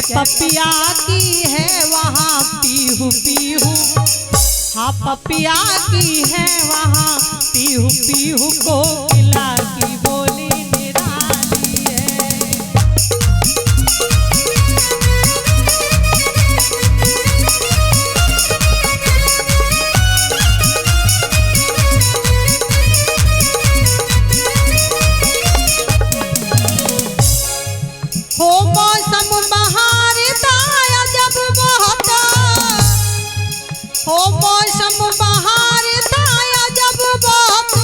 पपिया की है वहाँ पीहू पीहू, हाँ पपिया की है वहाँ पीहू पीहू, कोकिला की बोली निराली है। हो मौसम बहार दाया जब बहता, हो मौसम बहार दाया जब बहता,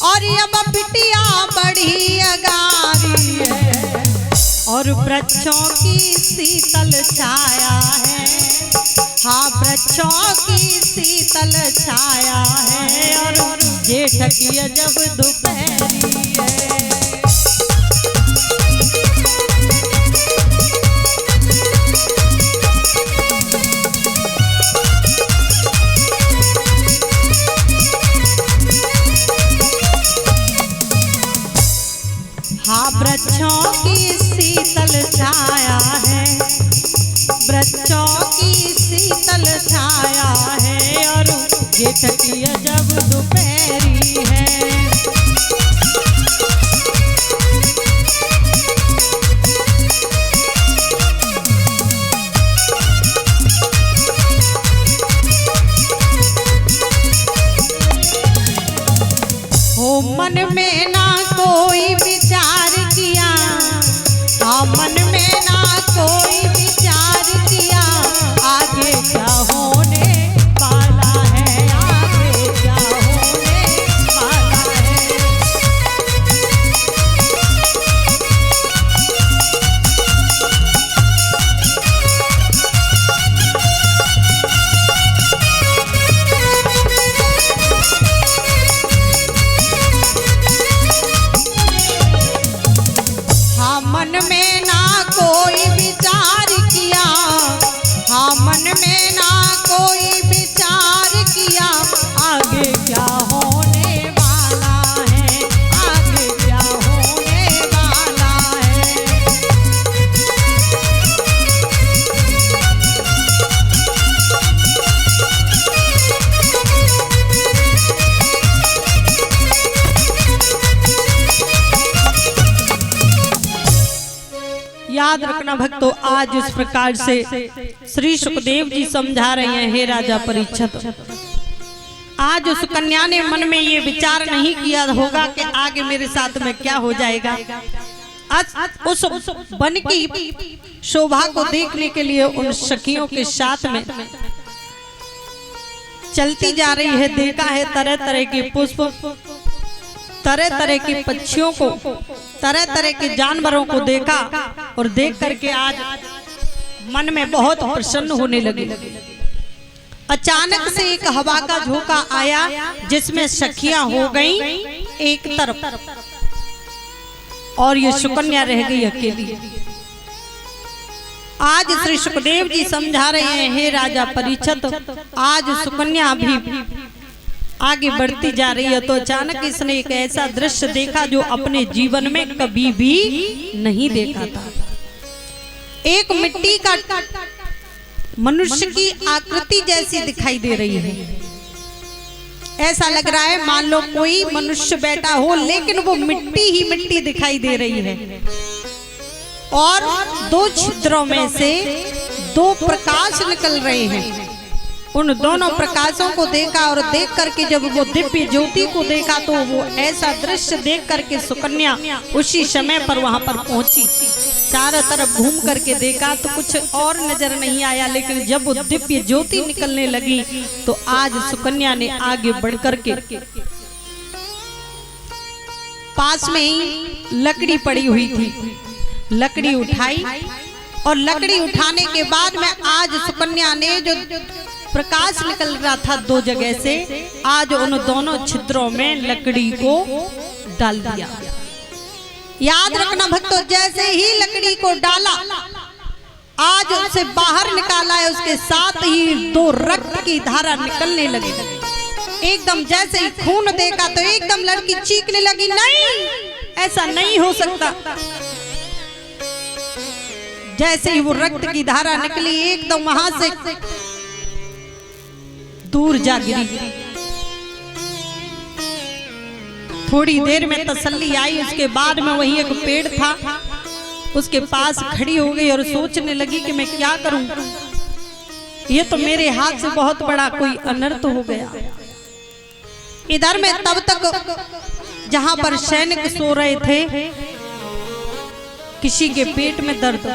और अब बिटिया बड़ी अगारी है, और वृक्षों की शीतल छाया है, हाँ वृक्षों की शीतल छाया है, और जेठ की जब दोपहरी है। हाँ वृक्षों की शीतल छाया है, वृक्षों की शीतल छाया है, और जेठ की जब दोपहरी है। हो मन में ना कोई विचार किया, हाँ मन में ना कोई विचार किया, आगे क्या होने वाला है, आगे क्या होने वाला है। हाँ मन में ना कोई विचार किया, हाँ मन में ना कोई विचार किया, आगे क्या होने वाला है, आगे क्या होने वाला है। याद रखना भक्तों, आज इस प्रकार से श्री सुखदेव जी समझा रहे हैं, हे राजा परीक्षित, आज उस कन्या ने मन में ये विचार नहीं किया होगा कि आगे मेरे साथ में क्या हो जाएगा। आज उस वन की शोभा को देखने के लिए उन सखियों के साथ में चलती जा रही है, देखा है तरह तरह के पुष्प, तरह तरह के पक्षियों को, तरह तरह के जानवरों को देखा, और देख करके आज मन में बहुत प्रसन्न होने लगे। अचानक से एक हवा का झोंका आया जिसमें सखियां हो गईं एक तरफ, और ये सुकन्या रह गई अकेली। आज श्री सुखदेव जी समझा रहे हैं, हे राजा परीक्षित, आज सुकन्या भी आगे बढ़ती जा रही है, तो अचानक इसने एक ऐसा दृश्य देखा जो अपने जीवन में कभी भी नहीं देखा था। एक मिट्टी का मनुष्य की आकृति जैसी दिखाई दे रही है। ऐसा लग रहा है मान लो कोई मनुष्य बैठा हो, लेकिन वो मिट्टी ही मिट्टी दिखाई दे रही है, और दो छिद्रों में से दो प्रकाश निकल रहे हैं। उन दोनों प्रकाशों को देखा, और देख करके जब वो दिव्य ज्योति को देखा, तो वो ऐसा दृश्य देख करके सुकन्या उसी समय पर वहां पर पहुंची। चारों तरफ घूम करके देखा तो कुछ और नजर नहीं आया, लेकिन जब वो दिव्य ज्योति निकलने लगी तो आज सुकन्या ने आगे बढ़ करके पास में ही लकड़ी पड़ी हुई थी, लकड़ी उठाई, और लकड़ी उठाने के बाद में आज सुकन्या ने जो प्रकाश निकल रहा था दो जगह से, आज उन दोनों छिद्रों में लकड़ी को डाल दिया। याद रखना भक्तों, जैसे ही लकड़ी को डाला, आज उसे बाहर निकाला है, उसके साथ ही दो रक्त की धारा निकलने लगी। एकदम जैसे ही खून देखा तो एकदम लड़की चीखने लगी, नहीं ऐसा नहीं हो सकता। जैसे ही वो रक्त की धारा निकली एकदम वहां से दूर जा गिरी। थोड़ी देर में तसल्ली आई। उसके बाद में वही एक पेड़ था, उसके पास खड़ी हो गई और सोचने लगी कि मैं क्या करूं, ये तो मेरे हाथ से बहुत बड़ा कोई अनर्थ हो गया। इधर में तब तक जहां पर सैनिक सो रहे थे, किसी के पेट में दर्द,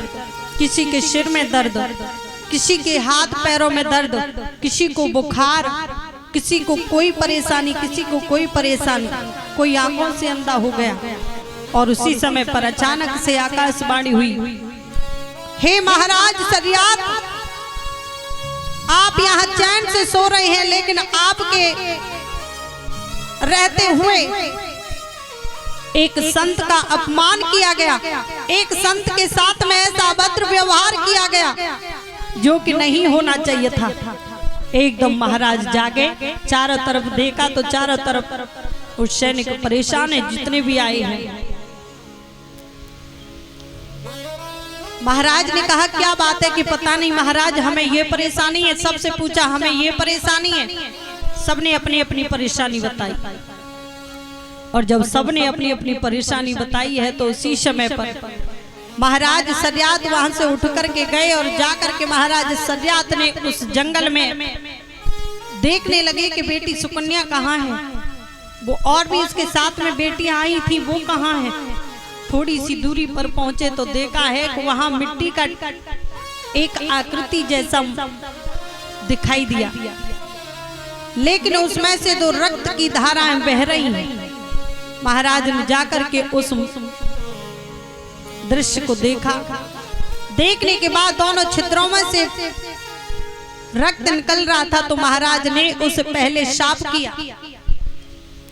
किसी के सिर में दर्द, किसी के हाथ पैरों में दर्द, किसी को बुखार, किसी को कोई परेशानी, किसी को कोई परेशानी, कोई आंखों से अंधा हो गया। और उसी समय पर अचानक से आकाशवाणी हुई, हे महाराज सरियात, आप यहाँ चैन से सो रहे हैं, लेकिन आपके रहते हुए एक संत का अपमान किया गया, एक संत के साथ में ऐसा अभद्र व्यवहार किया गया जो कि नहीं होना चाहिए था। एकदम महाराज जागे, चारों तरफ देखा तो चारों तरफ उस सैनिक परेशान है, जितने भी आए हैं। महाराज ने कहा क्या बात है कि पता नहीं महाराज, हमें ये परेशानी है। सबसे पूछा हमें ये परेशानी है, सबने अपनी अपनी परेशानी बताई। और जब सबने अपनी अपनी परेशानी बताई है तो उसी समय पर महाराज सरियात वहां से उठ करके गए और जाकर के महाराज सरियात ने उस जंगल में देखने लगे कि बेटी सुकन्या कहाँ है। वो और भी उसके साथ में बेटियां आई थी, वो कहाँ है। थोड़ी सी दूरी पर पहुंचे तो देखा है कि वहां मिट्टी का एक आकृति जैसा दिखाई दिया, लेकिन उसमें से दो रक्त की धाराएं बह रही हैं। महाराज ने जाकर के उस दृश्य को देखा। देखने के बाद दोनों छिद्रों में से रक्त निकल रहा था, तो महाराज ने उसे पहले शाप किया।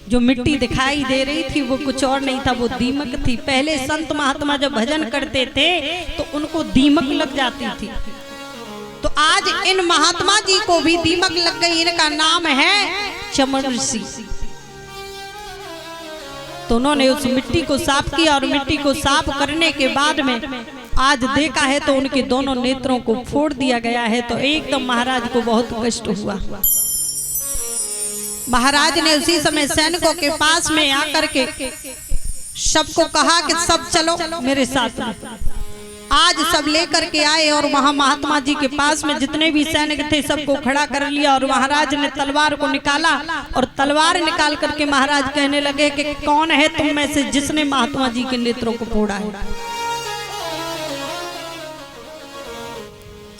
जो मिट्टी दिखाई दे रही थी वो कुछ और नहीं था, वो दीमक थी। पहले संत महात्मा जब भजन करते थे तो उनको दीमक लग जाती थी, तो आज इन महात्मा जी को भी दीमक लग गई। इनका नाम है चमन ऋषि। तो उन्होंने उस मिट्टी को साफ किया और मिट्टी को साफ करने के बाद में आज देखा है तो उनके दोनों नेत्रों को फोड़ दिया गया है। तो एकदम महाराज को बहुत कष्ट हुआ। महाराज ने उसी समय सैनिकों के पास में आकर के सबको कहा कि सब चलो मेरे साथ। आज सब लेकर के आए और वहां महात्मा जी के पास में जितने भी सैनिक थे सबको खड़ा कर लिया और महाराज ने तलवार को निकाला और तलवार निकाल करके महाराज कहने लगे कि कौन है तुम में से जिसने महात्मा जी के नेत्रों को फोड़ा है।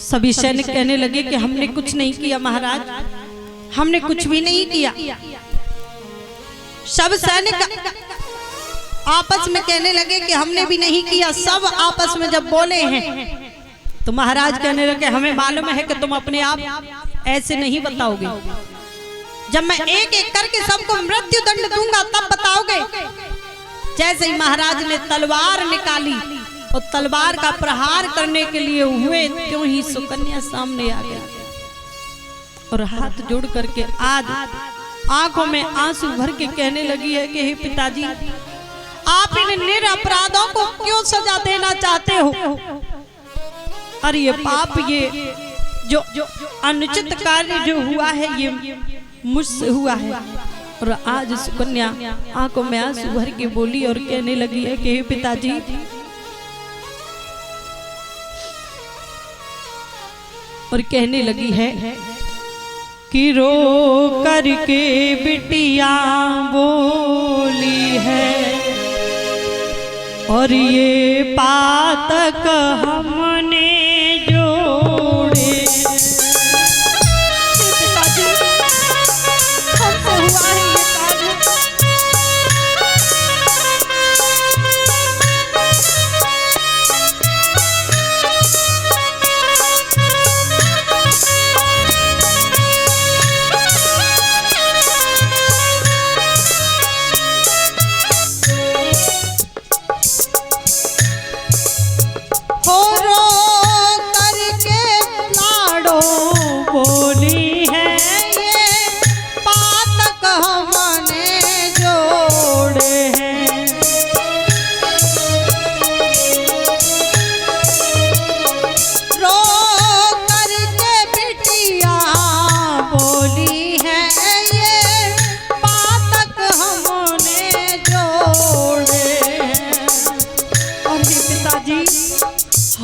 सभी सैनिक कहने लगे कि हमने कुछ नहीं किया महाराज, हमने कुछ भी नहीं किया। सब सैनिक आपस में कहने लगे कि हमने भी नहीं किया। सब आपस में जब बोले हैं तो महाराज कहने लगे हमें मालूम है कि तुम अपने आप ऐसे नहीं बताओगे, जब मैं एक एक करके सबको मृत्यु दंड दूंगा तब बताओगे। जैसे ही महाराज ने तलवार निकाली और तलवार का प्रहार करने के लिए हुए, त्यों ही सुकन्या सामने आ गई और हाथ जोड़ करके आज आंखों में आंसू भर के कहने लगी है कि हे पिताजी, आप इन निरपराधों को क्यों सजा देना चाहते हो। अरे ये पाप, ये जो अनुचित कार्य जो हुआ है ये मुझसे हुआ है। और आज सुकन्या आंखों में आंसू भर के बोली और कहने लगी है कि हे पिताजी, और कहने लगी है कि रो करके बिटिया बोली है और ये पातक हमने जोड़े। हमसे हुआ है ये कार्य। हो रो बोली है ये पातक हमने जोड़े हैं। और हे पिताजी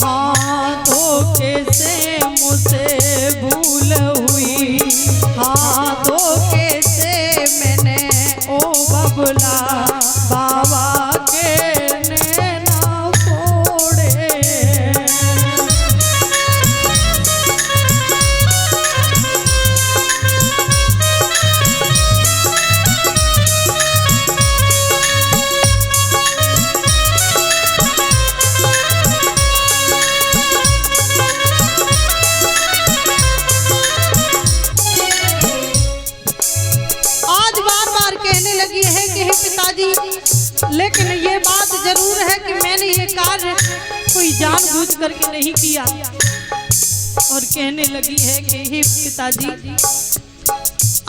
हाँ धोखे से मुझसे भूल हुई, हाँ धोखे से मैंने ओ बबला बाबा के नैना फोड़े। पिताजी लेकिन ये बात जरूर है कि मैंने ये कार्य कोई जानबूझ करके नहीं किया। और कहने लगी है कि हे पिताजी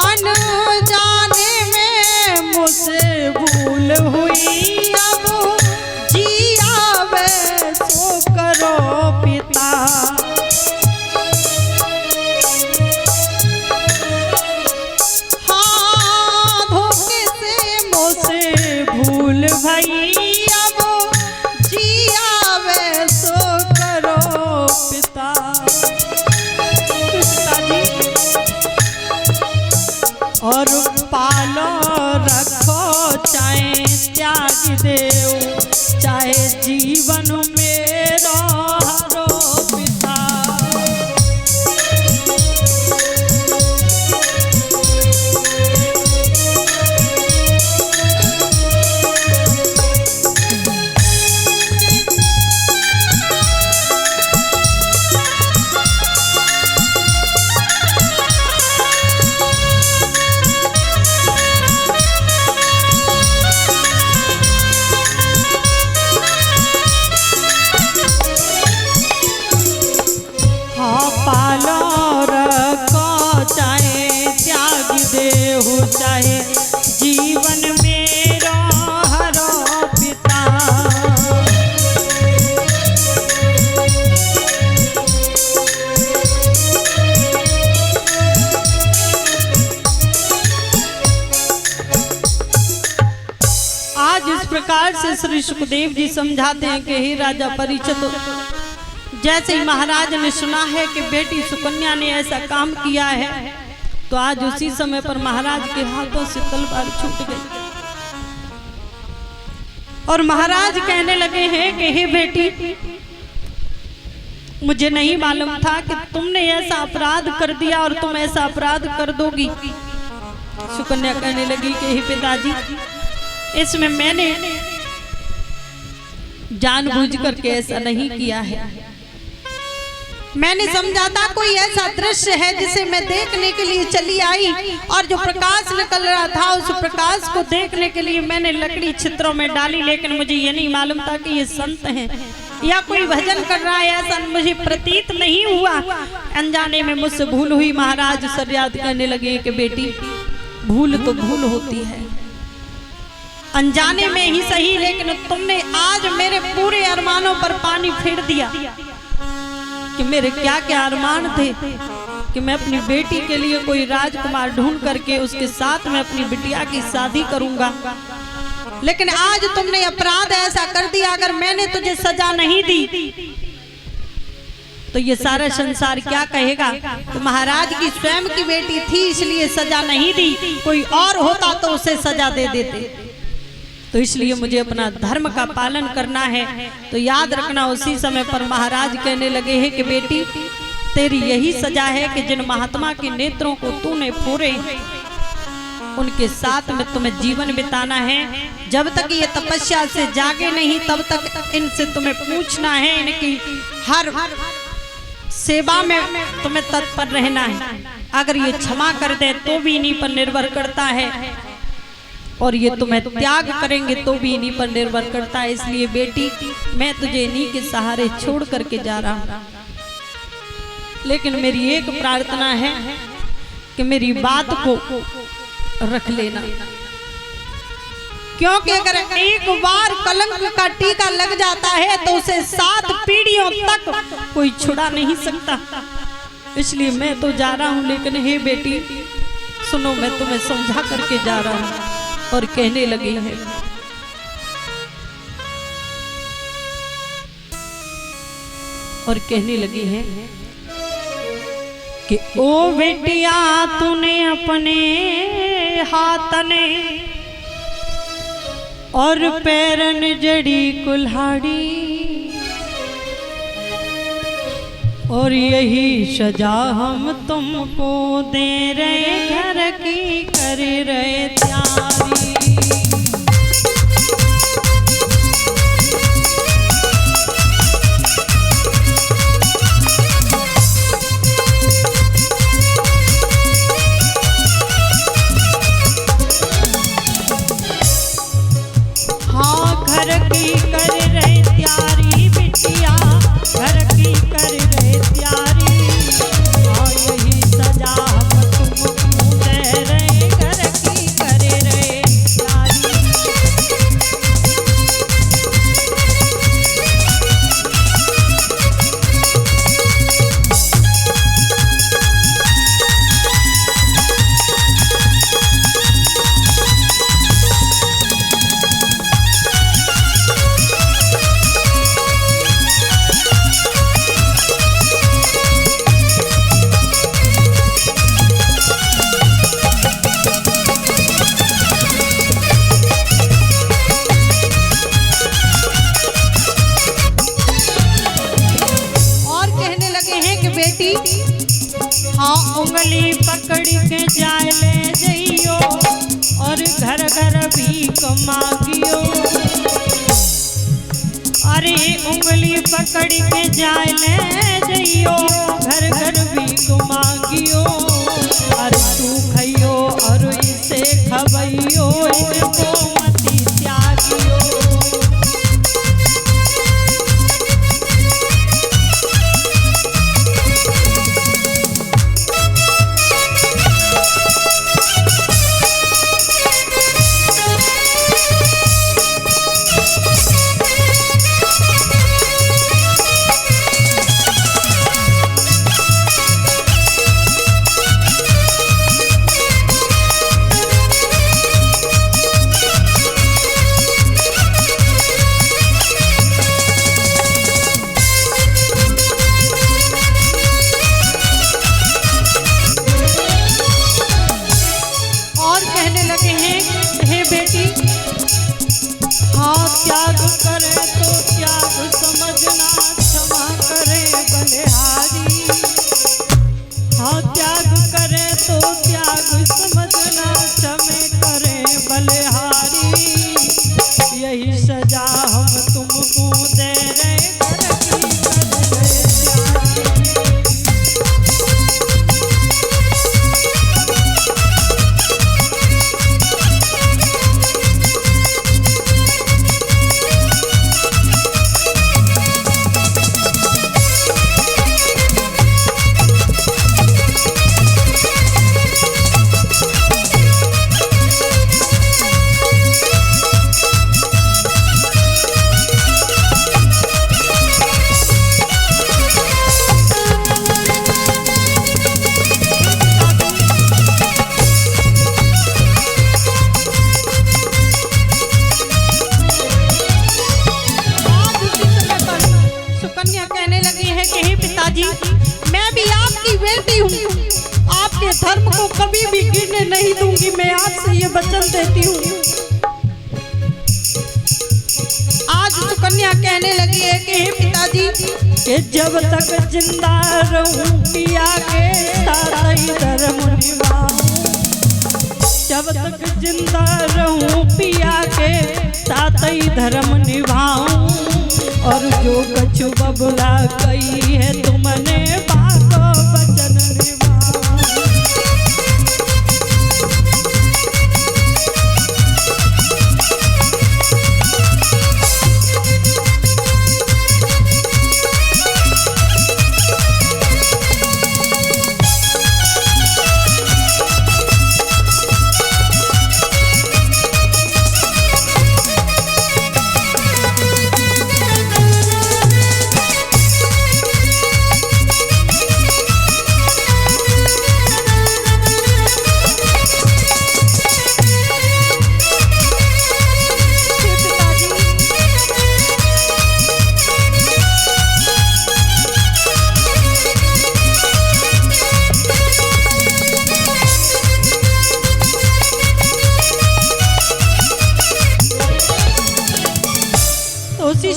अनजाने में मुझसे भूल हुई, अब जी आवे सो करो पिता। भूल भई अब जी आवे सो करो पिता। और पालो रखो चाहे त्याग देओ, चाहे जीवन में रहो पिता। चाहे जीवन में रहो पिता। आज इस प्रकार से श्री सुखदेव जी समझाते हैं कि हे राजा परीक्षित, जैसे ही महाराज ने सुना है कि बेटी सुकन्या ने ऐसा काम किया है, तो आज उसी समय पर महाराज के हाथों से तलवार छूट गई। और महाराज कहने लगे हैं कि हे बेटी, मुझे नहीं मालूम था कि तुमने ऐसा अपराध कर दिया और तुम ऐसा अपराध कर दोगी। सुकन्या कहने लगी कि हे पिताजी, इसमें मैंने जानबूझ करके ऐसा नहीं किया है। मैंने समझा था कोई ऐसा दृश्य है जिसे मैं देखने के लिए चली आई, और जो प्रकाश निकल रहा था उस प्रकाश को देखने के लिए मैंने लकड़ी छित्रों में डाली। लेकिन मुझे ये नहीं मालूम था कि ये संत हैं या कोई भजन कर रहा है, ऐसा मुझे प्रतीत नहीं हुआ। अनजाने में मुझसे भूल हुई। महाराज सरियाद कहने लगे कि बेटी, भूल तो भूल होती है, अनजाने में ही सही, लेकिन तुमने आज मेरे पूरे अरमानों पर पानी फेर दिया। कि मेरे क्या क्या अरमान थे कि मैं अपनी बेटी के लिए कोई राजकुमार ढूंढ करके उसके साथ में अपनी बिटिया की शादी करूंगा, लेकिन आज तुमने अपराध ऐसा कर दिया। अगर मैंने तुझे सजा नहीं दी तो ये सारा संसार क्या कहेगा। तो महाराज की स्वयं की बेटी थी इसलिए सजा नहीं दी, कोई और होता तो उसे सजा दे देते। तो इसलिए मुझे अपना धर्म का पालन करना है। तो याद रखना, उसी समय पर महाराज कहने लगे हैं कि बेटी, तेरी यही सजा है कि जिन महात्मा के नेत्रों को तूने फोड़े उनके साथ में तुम्हें जीवन बिताना है। जब तक ये तपस्या से जागे नहीं तब तक इनसे तुम्हें पूछना है, इनकी हर सेवा में तुम्हें तत्पर रहना है। अगर ये क्षमा कर दे तो भी इन्हीं पर निर्भर करता है, और ये तुम्हें त्याग करेंगे तो भी इन्हीं पर निर्भर करता है। इसलिए बेटी, मैं तुझे इन्हीं के सहारे छोड़ करके जा रहा हूं, लेकिन मेरी एक प्रार्थना है कि मेरी बात को रख लेना, क्योंकि अगर एक बार कलंक का टीका लग जाता है तो उसे 7 पीढ़ियों तक कोई छुड़ा नहीं सकता। इसलिए मैं तो जा रहा हूँ, लेकिन हे बेटी सुनो, मैं तुम्हें समझा करके जा रहा हूँ। और कहने लगी है, और कहने लगी है कि ओ बेटिया तूने अपने हाथ ने और पैरन जड़ी कुल्हाड़ी, और यही सजा हम तुमको दे रहे, घर की कर रहे तैयारी। हाँ घर की कर रहे तैयारी बिटिया, घर की कर रहे तैयारी। हाँ यही सजा हम तुमको दे रहे, घर की कर रहे तैयारी। हाँ उंगली पकड़ के जाए ले जइयो, और घर घर भी मांगियो। अरे उंगली पकड़ के जाए ले जइयो, घर घर भी मांगियो। अरे तू खइयो और इसे खबइयो, इनको मती त्यागियो। हाँ त्याग करे तो त्याग समझना, क्षमा करे बलिहारी। हाँ त्याग करे तो त्याग समझना, क्षमा करे बलिहारी। यही सजा हम तुमको दे रहे, घर की कर रहे तैयारी। मैं भी आपकी बेटी हूँ, आपके धर्म को कभी भी गिरने नहीं दूंगी। मैं आपसे ये वचन देती हूँ। आज सुकन्या कहने लगी है कि हे पिताजी, कि जब तक जिंदा रहूं पिया के साथ ही धर्म निभाऊं। जब तक जिंदा रहूं पिया के साथ ही धर्म निभाऊं। और जो कछु बबुला कही है तुमने बात वचन निभाऊं।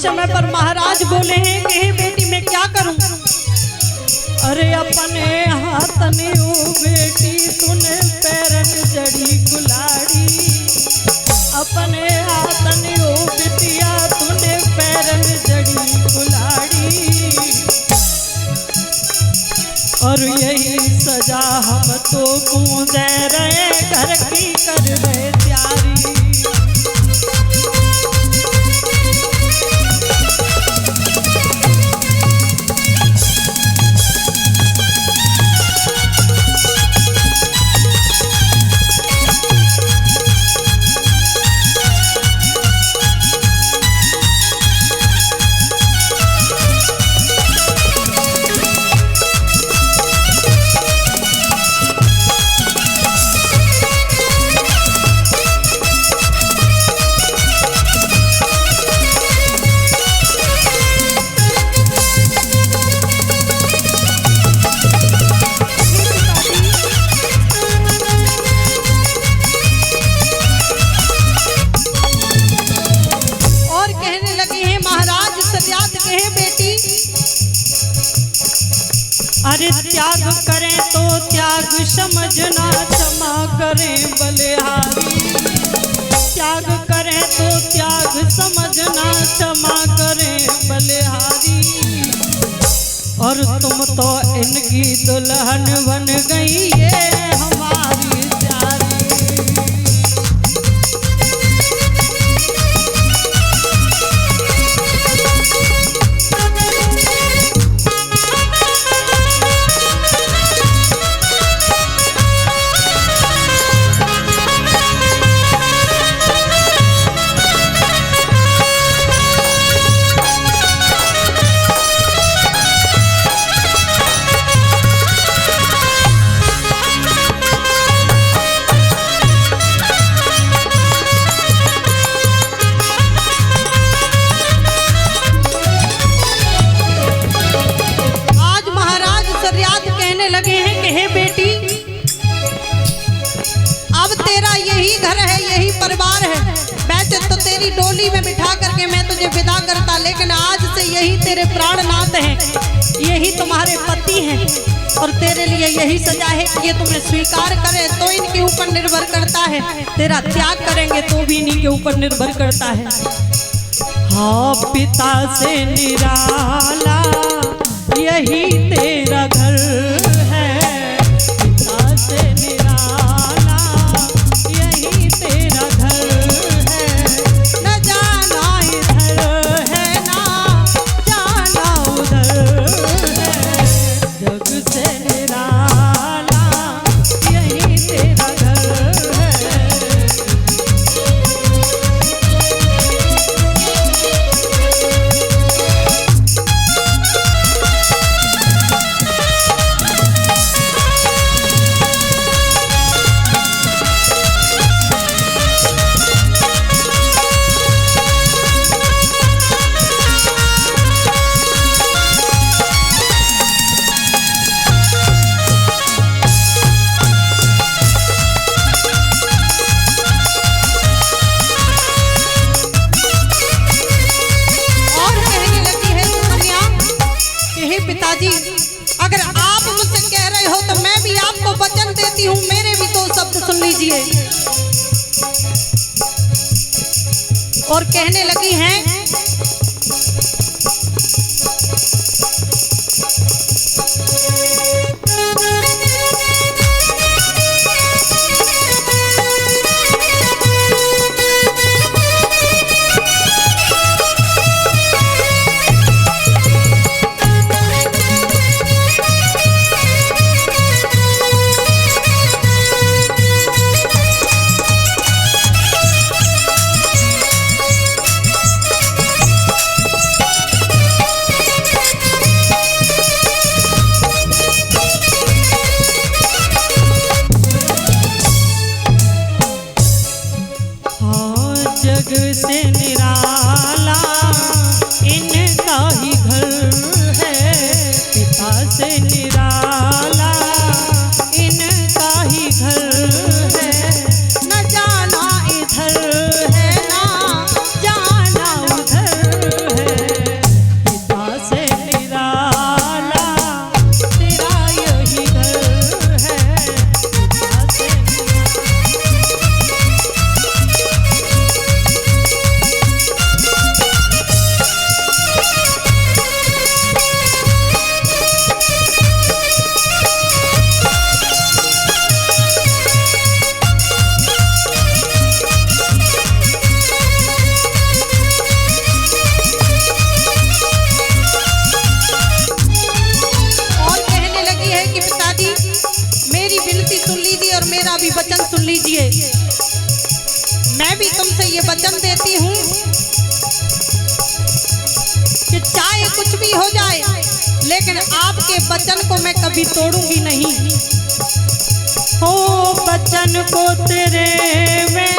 समय पर महाराज बोले हैं कि हे बेटी मैं क्या करूं? अरे अपने हाथ ने ओ बेटी तूने पैरन जड़ी कुलाड़ी, अपने हाथ ने ओ बिटिया तूने पैरन जड़ी कुलाड़ी। और यही सजा हम तो गूंजे रहे घर की कर रहे प्यारी। अरे त्याग करें तो त्याग समझना, क्षमा करें बलिहारी। त्याग करें तो त्याग समझना, क्षमा करें बलिहारी। और तुम तो इनकी दुल्हन बन गई ये हमारी प्यारी। लगे हैं कि हे बेटी अब तेरा यही घर है, यही परिवार है। वैसे तो तेरी डोली में बिठा करके मैं तुझे विदा करता, लेकिन आज से यही तेरे प्राणनाथ हैं, यही तुम्हारे पति हैं। और तेरे लिए यही सजा है कि ये तुम्हें स्वीकार करें तो इनके ऊपर निर्भर करता है, तेरा त्याग करेंगे तो भी इन्हीं के ऊपर निर्भर करता है। हाँ पिता से निराला यही तेरा घर है, पिता से निराला यही तेरा घर है। न जाना इधर है ना जाना उधर है, जग से निराला यही तेरा घर है। पिताजी अगर आप मुझसे कह रहे हो तो मैं भी आपको वचन देती हूँ, मेरे भी दो शब्द सुन लीजिए। और कहने लगी हैं जग से निराला इनका ही घर है, पिता से निराला इनका ही घर है। न जाना इधर है ना जाना उधर है, सुन लीजिए और मेरा भी वचन सुन लीजिए। मैं भी तुमसे ये वचन देती हूँ कि चाहे कुछ भी हो जाए, लेकिन आपके वचन को मैं कभी तोड़ूंगी नहीं। हो वचन को तेरे में